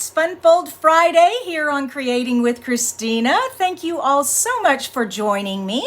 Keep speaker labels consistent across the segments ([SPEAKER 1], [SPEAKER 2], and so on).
[SPEAKER 1] It's Funfold Friday here on Creating with Christina. Thank you all so much for joining me.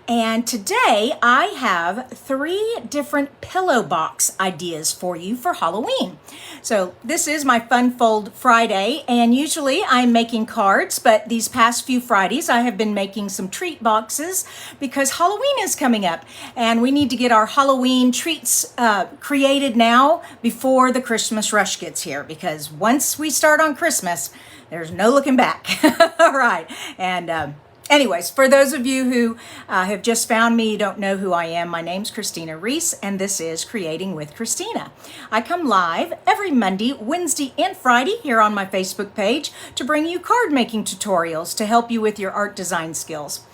[SPEAKER 1] And today I have 3 different pillow box ideas for you for Halloween. So this is my Funfold Friday, and usually I'm making cards, but these past few Fridays I have been making some treat boxes because Halloween is coming up and we need to get our Halloween treats created now before the Christmas rush gets here, because once we start on Christmas, there's no looking back. All right. And anyways, for those of you who have just found me, you don't know who I am, my name's Christina Reese, and this is Creating with Christina. I come live every Monday, Wednesday, and Friday here on my Facebook page to bring you card making tutorials to help you with your art design skills.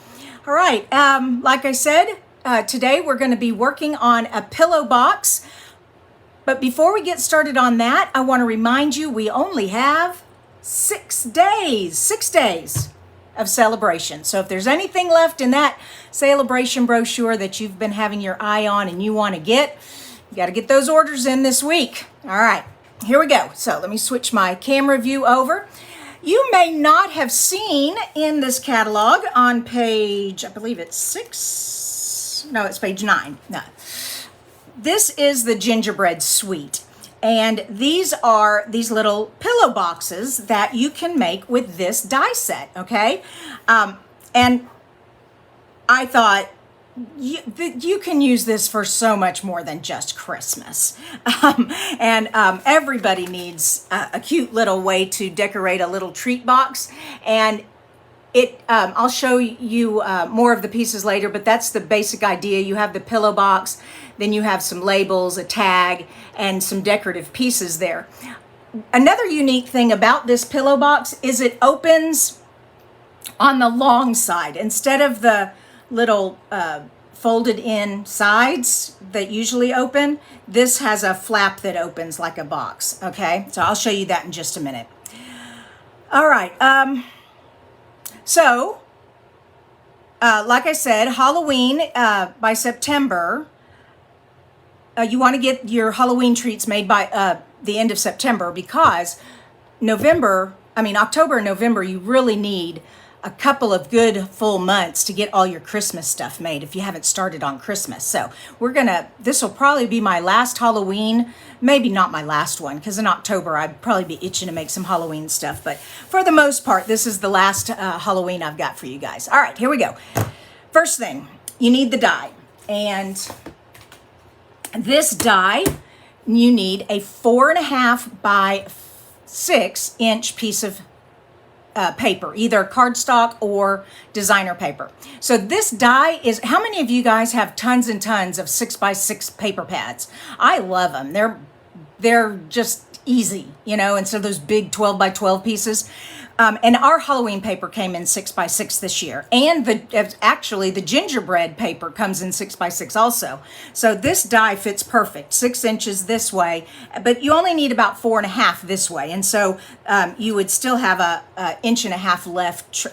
[SPEAKER 1] All right, like I said, today we're going to be working on a pillow box. But before we get started on that, I want to remind you we only have 6 days of celebration. So if there's anything left in that celebration brochure that you've been having your eye on and you want to get, you got to get those orders in this week. All right, here we go. So let me switch my camera view over. You may not have seen in this catalog on page, I believe it's 6. No, it's page 9. No. This is the Gingerbread Suite. And these are these little pillow boxes that you can make with this die set, okay? And I thought you can use this for so much more than just Christmas. Everybody needs a cute little way to decorate a little treat box. And I'll show you more of the pieces later, but that's the basic idea. You have the pillow box, then you have some labels, a tag, and some decorative pieces there. Another unique thing about this pillow box is it opens on the long side. Instead of the little folded in sides that usually open, this has a flap that opens like a box, okay? So I'll show you that in just a minute. All right. So, like I said, Halloween by September, you want to get your Halloween treats made by the end of September, because October and November, you really need a couple of good full months to get all your Christmas stuff made if you haven't started on Christmas. So this will probably be my last Halloween, maybe not my last one, because in October I'd probably be itching to make some Halloween stuff. But for the most part, this is the last Halloween I've got for you guys. All right, here we go. First thing, you need the die. And this die, you need a 4.5 by 6 inch piece of paper, either cardstock or designer paper. So this die is, how many of you guys have tons and tons of 6x6 paper pads? I love them. They're just easy, and so those big 12x12 pieces. And our Halloween paper came in 6x6 this year. And the gingerbread paper comes in 6x6 also. So this die fits perfect, 6 inches this way, but you only need about 4.5 this way. And so you would still have a 1.5 inch left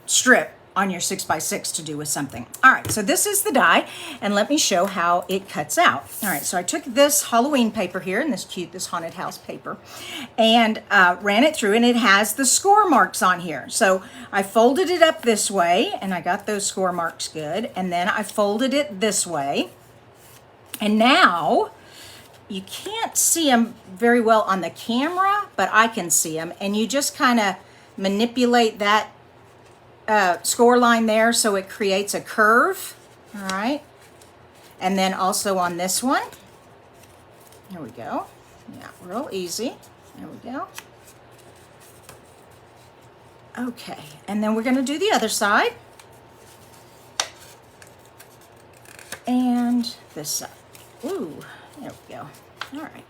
[SPEAKER 1] strip on your 6x6 to do with something. All right, so this is the die, and let me show how it cuts out. All right, so I took this Halloween paper here, and this haunted house paper, and ran it through, and it has the score marks on here. So I folded it up this way, and I got those score marks good, and then I folded it this way, and now you can't see them very well on the camera, but I can see them, and you just kind of manipulate that score line there so it creates a curve. All right, and then also on this one, here we go. Yeah, real easy. There we go. Okay, and then we're going to do the other side and this side. Ooh, there we go. All right.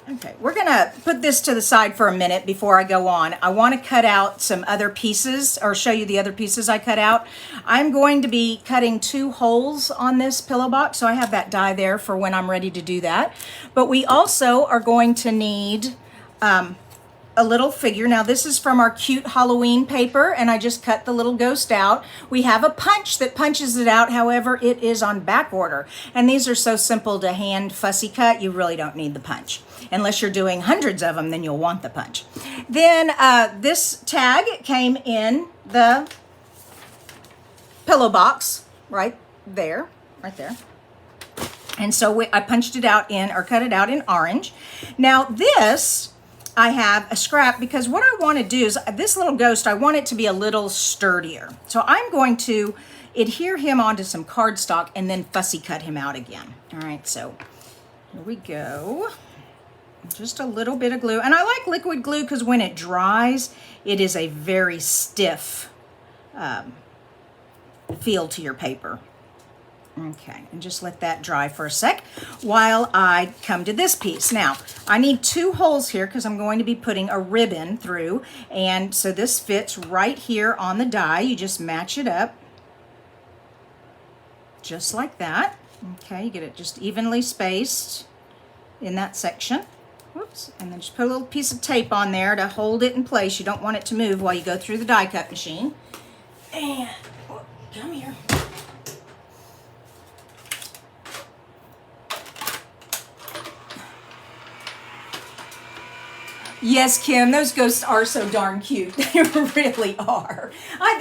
[SPEAKER 1] Okay, we're going to put this to the side for a minute before I go on. I want to cut out some other pieces, or show you the other pieces I cut out. I'm going to be cutting 2 holes on this pillow box, so I have that die there for when I'm ready to do that. But we also are going to need a little figure. Now this is from our cute Halloween paper, and I just cut the little ghost out. We have a punch that punches it out. However, it is on back order. And these are so simple to hand fussy cut, you really don't need the punch. Unless you're doing hundreds of them, then you'll want the punch. Then this tag came in the pillow box right there. And so I punched it out in, or cut it out in orange. Now this, I have a scrap, because what I want to do is this little ghost, I want it to be a little sturdier. So I'm going to adhere him onto some cardstock and then fussy cut him out again. All right, so here we go. Just a little bit of glue. And I like liquid glue because when it dries, it is a very stiff feel to your paper. Okay, and just let that dry for a sec while I come to this piece. Now, I need 2 holes here because I'm going to be putting a ribbon through, and so this fits right here on the die. You just match it up, just like that. Okay, you get it just evenly spaced in that section. Whoops, and then just put a little piece of tape on there to hold it in place. You don't want it to move while you go through the die cut machine. And, come here. Yes, Kim, those ghosts are so darn cute. They really are.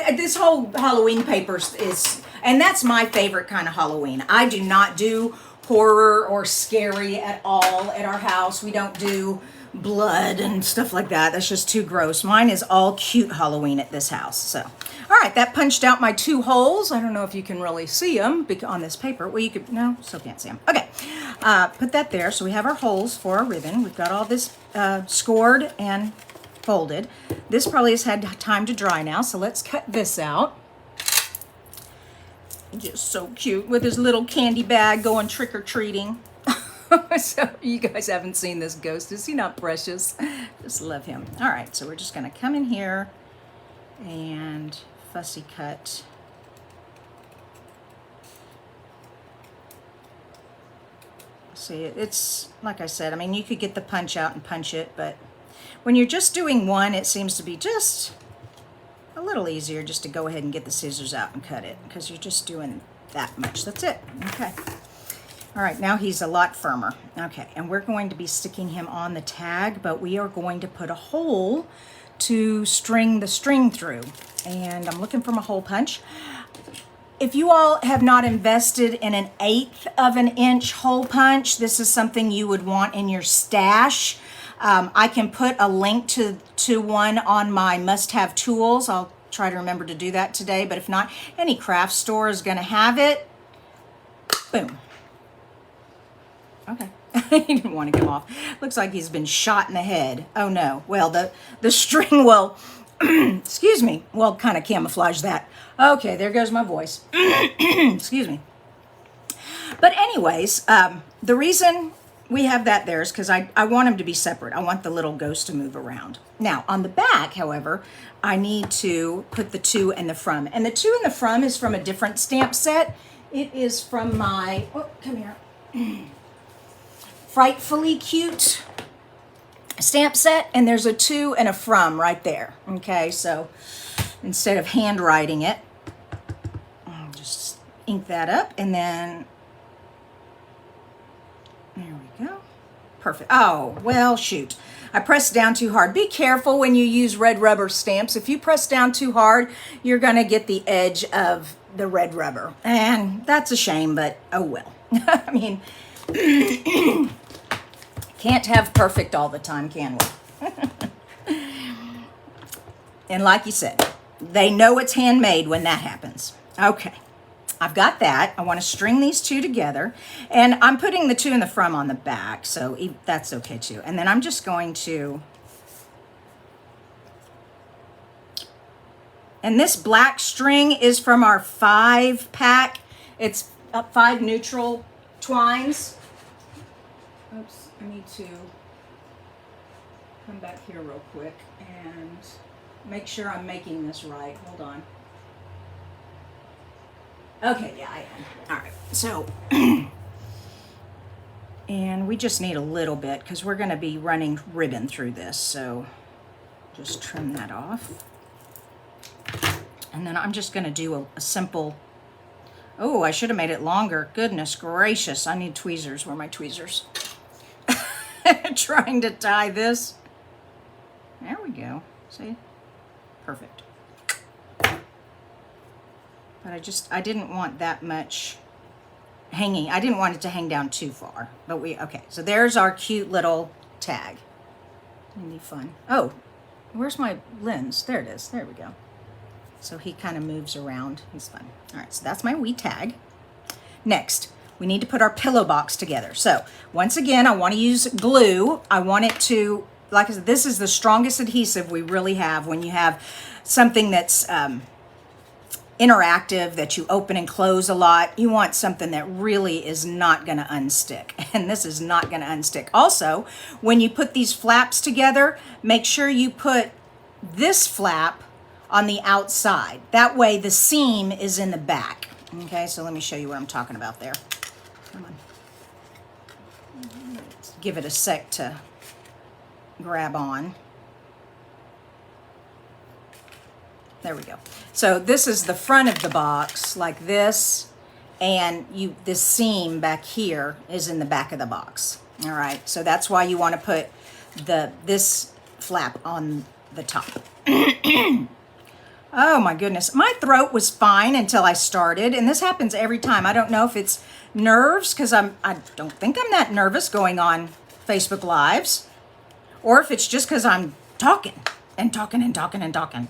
[SPEAKER 1] This whole Halloween paper is, and that's my favorite kind of Halloween. I do not do horror or scary at all at our house. We don't do blood and stuff like that. That's just too gross. Mine is all cute Halloween at this house. So, all right, that punched out my 2 holes. I don't know if you can really see them on this paper. Well, you could, no, still can't see them. Okay, put that there. So we have our holes for our ribbon. We've got all this scored and folded. This probably has had time to dry now, so let's cut this out. Just so cute with his little candy bag going trick-or-treating. So you guys haven't seen this ghost. Is he not precious? Just love him. All right, so we're just going to come in here and fussy cut. See, it's like I said, I mean, you could get the punch out and punch it, but when you're just doing one, it seems to be just a little easier just to go ahead and get the scissors out and cut it, because you're just doing that much. That's it. Okay. All right, now he's a lot firmer. Okay, and we're going to be sticking him on the tag, but we are going to put a hole to string the string through. And I'm looking for my hole punch. If you all have not invested in an 1/8 of an inch hole punch, this is something you would want in your stash. I can put a link to one on my must-have tools. I'll try to remember to do that today, but if not, any craft store is going to have it. Boom. Okay. He didn't want to come off. Looks like he's been shot in the head. Oh no. Well, the string will, excuse me, will kind of camouflage that. Okay, there goes my voice. Excuse me. But anyways, the reason we have that there is because I want them to be separate. I want the little ghost to move around. Now, on the back, however, I need to put the to and the from. And the to and the from is from a different stamp set. It is from my, oh, come here. Frightfully Cute stamp set, and there's a to and a from right there. Okay, so instead of handwriting it, I'll just ink that up, and then there we go. Perfect. Oh, well, shoot. I pressed down too hard. Be careful when you use red rubber stamps. If you press down too hard, you're going to get the edge of the red rubber, and that's a shame, but oh well. I mean, can't have perfect all the time, can we? And like you said, they know it's handmade when that happens. Okay, I've got that. I want to string these 2 together, and I'm putting the to and the from on the back, so that's okay too. And then I'm just going to, and this black string is from our 5-pack. It's 5 neutral twines. Oops, I need to come back here real quick and make sure I'm making this right. Hold on. Okay, yeah, I am. All right, so, and we just need a little bit because we're going to be running ribbon through this. So Just trim that off. And then I'm just going to do a simple, oh, I should have made it longer. Goodness gracious, I need tweezers. Where are my tweezers? Trying to tie this. There we go. See? Perfect. But I didn't want that much hanging. I didn't want it to hang down too far. But okay, so there's our cute little tag. Any fun? Oh, where's my lens? There it is. There we go. So he kind of moves around. He's fun. All right, so that's my wee tag. Next, we need to put our pillow box together. So once again, I want to use glue. I want it to, like I said, this is the strongest adhesive we really have when you have something that's interactive, that you open and close a lot. You want something that really is not going to unstick, and this is not going to unstick. Also, when you put these flaps together, make sure you put this flap on the outside. That way the seam is in the back. Okay, so let me show you what I'm talking about there. Come on. Let's give it a sec to grab on. There we go. So this is the front of the box, like this, and this seam back here is in the back of the box. All right, so that's why you want to put this flap on the top. Oh my goodness, my throat was fine until I started, and this happens every time. I don't know if it's nerves, because I don't think I'm that nervous going on Facebook Lives, or if it's just because I'm talking and talking and talking and talking.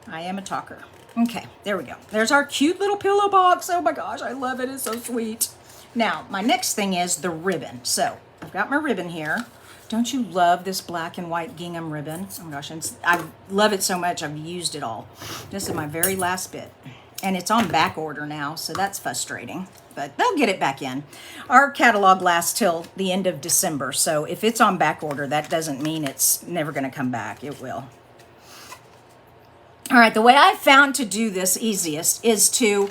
[SPEAKER 1] I am a talker. Okay, there we go. There's our cute little pillow box. Oh my gosh, I love it. It's so sweet. Now, my next thing is the ribbon. So I've got my ribbon here. Don't you love this black and white gingham ribbon? Oh my gosh, I love it so much I've used it all. This is my very last bit. And it's on back order now, so that's frustrating. But they'll get it back in. Our catalog lasts till the end of December, so if it's on back order, that doesn't mean it's never going to come back. It will. All right, the way I found to do this easiest is to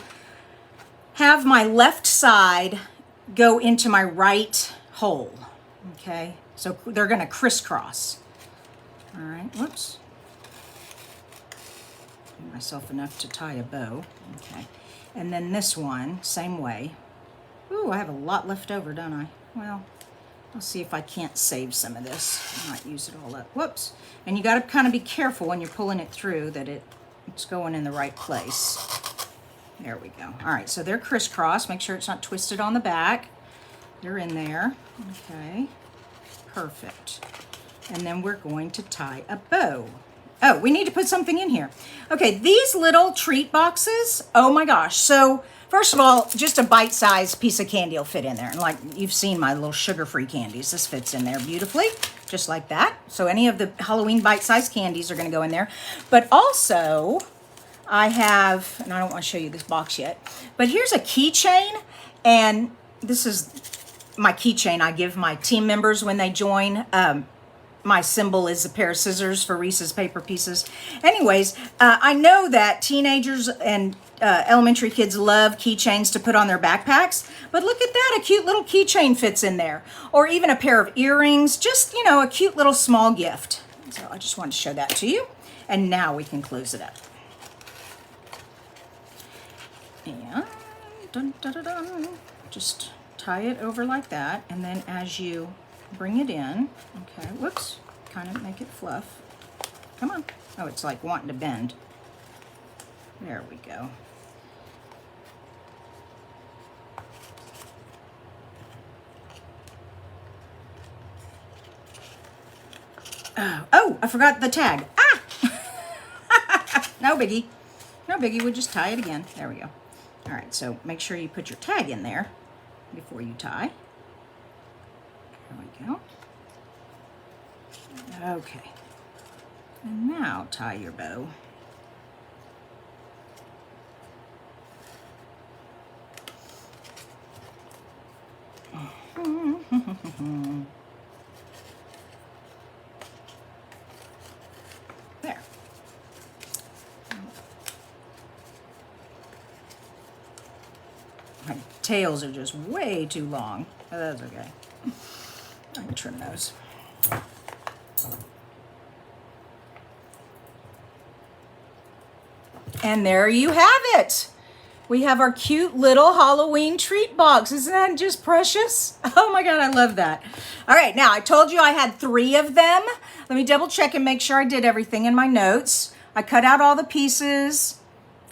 [SPEAKER 1] have my left side go into my right hole, okay? So they're going to crisscross. All right, whoops. Give myself enough to tie a bow, okay. And then this one, same way. Ooh, I have a lot left over, don't I? Well, I'll see if I can't save some of this. I might use it all up. Whoops. And you got to kind of be careful when you're pulling it through that it's going in the right place. There we go. All right, so they're crisscross. Make sure it's not twisted on the back. They're in there. Okay, perfect. And then we're going to tie a bow. Oh, we need to put something in here. Okay, these little treat boxes, oh my gosh. So first of all, just a bite-sized piece of candy will fit in there. And like you've seen my little sugar-free candies, this fits in there beautifully, just like that. So any of the Halloween bite-sized candies are gonna go in there. But also, I have, and I don't wanna show you this box yet, but here's a keychain, and this is my keychain I give my team members when they join. My symbol is a pair of scissors for Reese's paper pieces. Anyways, I know that teenagers and elementary kids love keychains to put on their backpacks, but look at that, a cute little keychain fits in there. Or even a pair of earrings, just, you know, a cute little small gift. So I just wanted to show that to you. And now we can close it up. And dun, dun, dun, dun, just tie it over like that, and then as you bring it in, okay, whoops, kind of make it fluff. Come on. Oh, it's like wanting to bend. There we go. Oh, I forgot the tag. Ah! No biggie. No biggie, we'll just tie it again. There we go. All right, so make sure you put your tag in there before you tie. There we go. Okay. And now tie your bow. There. My tails are just way too long. But that's okay. I can trim those. And there you have it. We have our cute little Halloween treat box. Isn't that just precious? Oh my God, I love that. All right, now I told you I had 3 of them. Let me double check and make sure I did everything in my notes. I cut out all the pieces.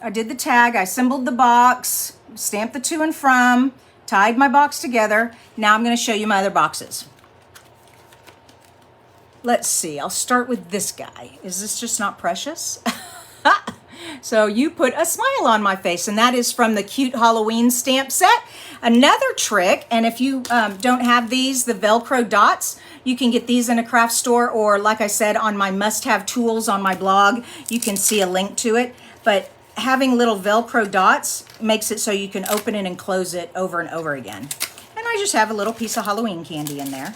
[SPEAKER 1] I did the tag, I assembled the box, stamped the to and from, tied my box together. Now I'm gonna show you my other boxes. Let's see, I'll start with this guy. Is this just not precious? So you put a smile on my face, and that is from the cute Halloween stamp set. Another trick, and if you don't have these, the Velcro dots, you can get these in a craft store, or like I said, on my must-have tools on my blog, you can see a link to it. But having little Velcro dots makes it so you can open it and close it over and over again. And I just have a little piece of Halloween candy in there.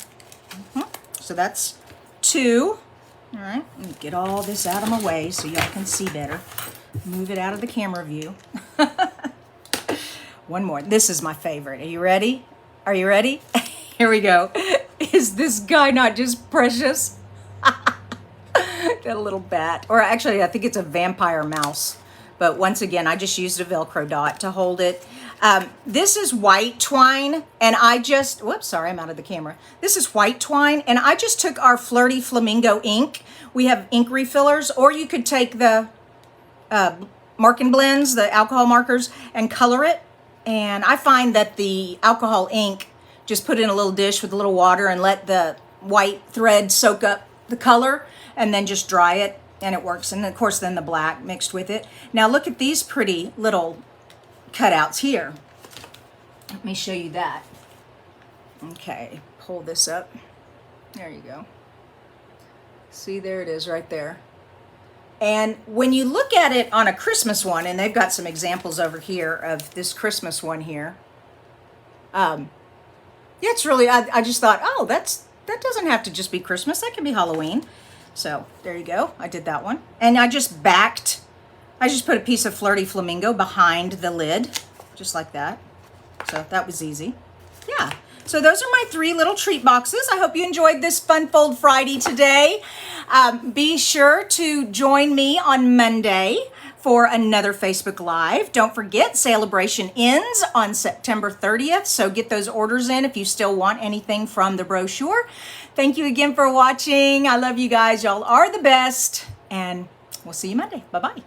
[SPEAKER 1] So that's 2. All right, let me get all this out of my way so y'all can see better. Move it out of the camera view. One more. This is my favorite. Are you ready? Are you ready? Here we go. Is this guy not just precious? Got a little bat. Or actually, I think it's a vampire mouse. But once again, I just used a Velcro dot to hold it. This is white twine, and I just, whoops, sorry, I'm out of the camera. This is white twine, and I just took our Flirty Flamingo ink. We have ink refillers, or you could take the marking blends, the alcohol markers, and color it. And I find that the alcohol ink, just put in a little dish with a little water and let the white thread soak up the color, and then just dry it, and it works. And of course, then the black mixed with it. Now look at these pretty little cutouts here. Let me show you that. Okay, pull this up. There you go. See, there it is right there. And when you look at it on a Christmas one, and they've got some examples over here of this Christmas one here. Yeah, it's really, I just thought, oh, that doesn't have to just be Christmas. That can be Halloween. So there you go. I did that one. And I just put a piece of Flirty Flamingo behind the lid, just like that. So that was easy. Yeah. So those are my 3 little treat boxes. I hope you enjoyed this Fun Fold Friday today. Be sure to join me on Monday for another Facebook Live. Don't forget, celebration ends on September 30th, so get those orders in if you still want anything from the brochure. Thank you again for watching. I love you guys. Y'all are the best, and we'll see you Monday. Bye-bye.